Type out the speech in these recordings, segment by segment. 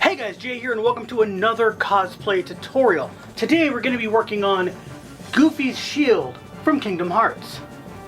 Hey guys, Jay here and welcome to another cosplay tutorial. Today we're going to be working on Goofy's shield from Kingdom Hearts.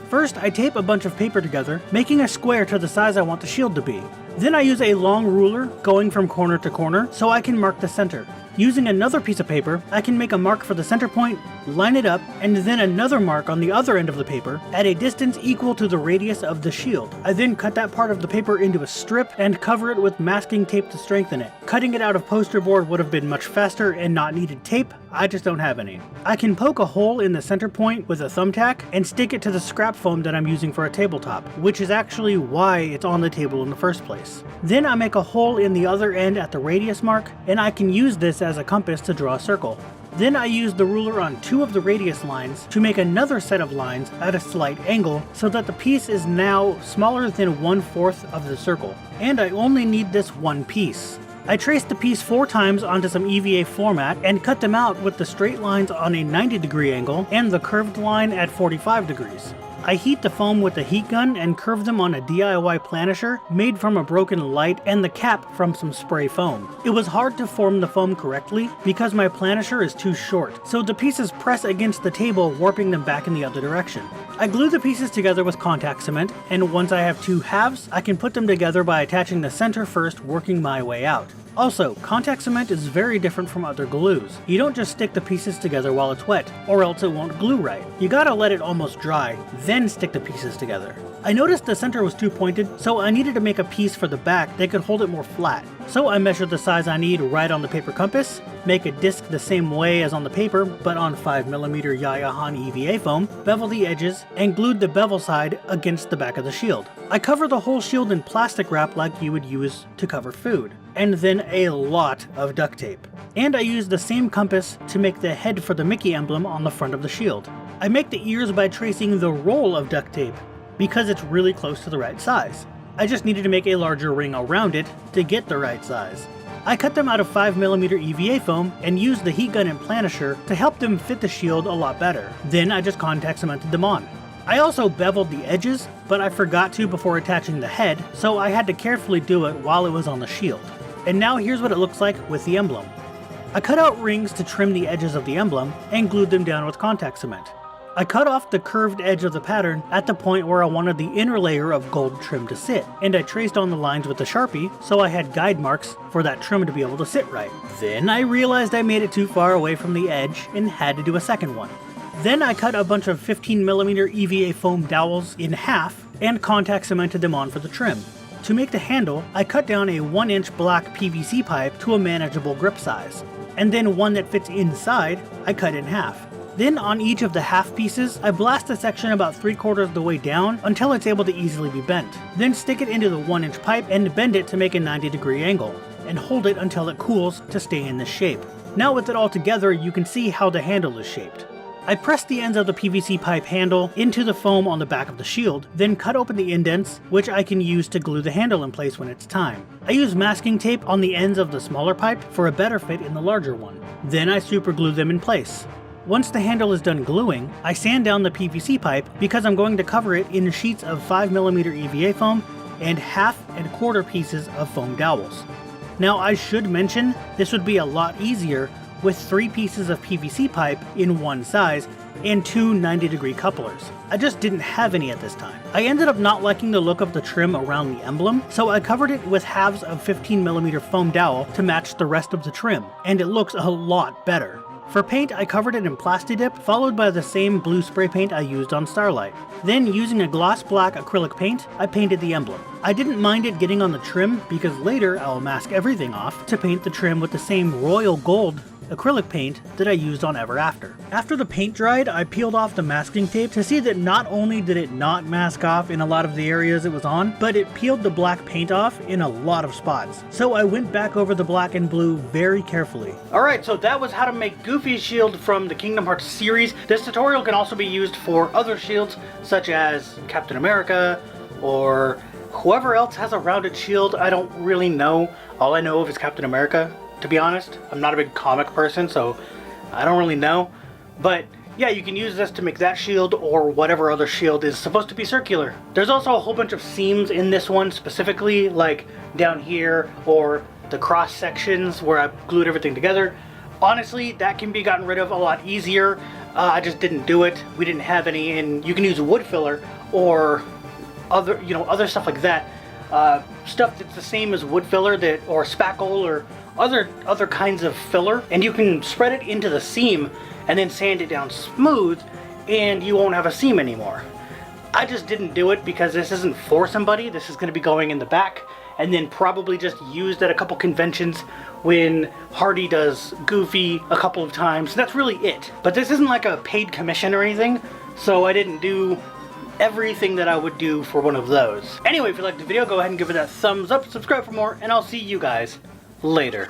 First, I tape a bunch of paper together, making a square to the size I want the shield to be. Then I use a long ruler going from corner to corner so I can mark the center. Using another piece of paper, I can make a mark for the center point, line it up, and then another mark on the other end of the paper at a distance equal to the radius of the shield. I then cut that part of the paper into a strip and cover it with masking tape to strengthen it. Cutting it out of poster board would have been much faster and not needed tape. I just don't have any. I can poke a hole in the center point with a thumbtack and stick it to the scrap foam that I'm using for a tabletop, which is actually why it's on the table in the first place. Then I make a hole in the other end at the radius mark, and I can use this as a compass to draw a circle. Then I use the ruler on two of the radius lines to make another set of lines at a slight angle so that the piece is now smaller than 1/4 of the circle. And I only need this one piece. I traced the piece 4 times onto some EVA floor mat and cut them out with the straight lines on a 90-degree angle and the curved line at 45 degrees. I heat the foam with a heat gun and curve them on a DIY planisher made from a broken light and the cap from some spray foam. It was hard to form the foam correctly because my planisher is too short, so the pieces press against the table, warping them back in the other direction. I glue the pieces together with contact cement, and once I have 2 halves, I can put them together by attaching the center first, working my way out. Also, contact cement is very different from other glues. You don't just stick the pieces together while it's wet, or else it won't glue right. You gotta let it almost dry, then stick the pieces together. I noticed the center was too pointed, so I needed to make a piece for the back that could hold it more flat. So I measured the size I need right on the paper compass, make a disc the same way as on the paper, but on 5mm Yayahan EVA foam, bevel the edges, and glued the bevel side against the back of the shield. I cover the whole shield in plastic wrap like you would use to cover food, and then a lot of duct tape. And I used the same compass to make the head for the Mickey emblem on the front of the shield. I make the ears by tracing the roll of duct tape, because it's really close to the right size. I just needed to make a larger ring around it to get the right size. I cut them out of 5mm EVA foam and used the heat gun and planisher to help them fit the shield a lot better. Then I just contact cemented them on. I also beveled the edges, but I forgot to before attaching the head, so I had to carefully do it while it was on the shield. And now here's what it looks like with the emblem. I cut out rings to trim the edges of the emblem and glued them down with contact cement. I cut off the curved edge of the pattern at the point where I wanted the inner layer of gold trim to sit, and I traced on the lines with a Sharpie so I had guide marks for that trim to be able to sit right. Then I realized I made it too far away from the edge and had to do a second one. Then I cut a bunch of 15mm EVA foam dowels in half and contact cemented them on for the trim. To make the handle, I cut down a 1-inch black PVC pipe to a manageable grip size, and then one that fits inside, I cut in half. Then on each of the half pieces, I blast a section about 3/4 of the way down until it's able to easily be bent. Then stick it into the 1-inch pipe and bend it to make a 90-degree angle, and hold it until it cools to stay in this shape. Now with it all together, you can see how the handle is shaped. I pressed the ends of the PVC pipe handle into the foam on the back of the shield, then cut open the indents, which I can use to glue the handle in place when it's time. I use masking tape on the ends of the smaller pipe for a better fit in the larger one. Then I super glue them in place. Once the handle is done gluing, I sand down the PVC pipe because I'm going to cover it in sheets of 5mm EVA foam and 1/2 and 1/4 pieces of foam dowels. Now I should mention, this would be a lot easier with 3 pieces of PVC pipe in one size and 2 90-degree couplers. I just didn't have any at this time. I ended up not liking the look of the trim around the emblem, so I covered it with halves of 15mm foam dowel to match the rest of the trim, and it looks a lot better. For paint, I covered it in Plasti-Dip, followed by the same blue spray paint I used on Starlight. Then, using a gloss black acrylic paint, I painted the emblem. I didn't mind it getting on the trim because later I'll mask everything off to paint the trim with the same royal gold acrylic paint that I used on Ever After. After the paint dried, I peeled off the masking tape to see that not only did it not mask off in a lot of the areas it was on, but it peeled the black paint off in a lot of spots. So I went back over the black and blue very carefully. Alright, so that was how to make Goofy's shield from the Kingdom Hearts series. This tutorial can also be used for other shields, such as Captain America, or whoever else has a rounded shield. I don't really know. All I know of is Captain America. To be honest, I'm not a big comic person, so I don't really know. But yeah, you can use this to make that shield or whatever other shield is supposed to be circular. There's also a whole bunch of seams in this one specifically, like down here or the cross sections where I glued everything together. Honestly, that can be gotten rid of a lot easier. I just didn't do it. We didn't have any, and you can use wood filler or other, other stuff like that. Stuff that's the same as wood filler, or spackle, or other kinds of filler, and you can spread it into the seam and then sand it down smooth, and you won't have a seam anymore. I just didn't do it because this isn't for somebody. This is going to be going in the back, and then probably just used at a couple conventions when Hardy does Goofy a couple of times. That's really it. But this isn't like a paid commission or anything, so I didn't do everything that I would do for one of those. Anyway, if you liked the video, go ahead and give it that thumbs up, subscribe for more, and I'll see you guys later.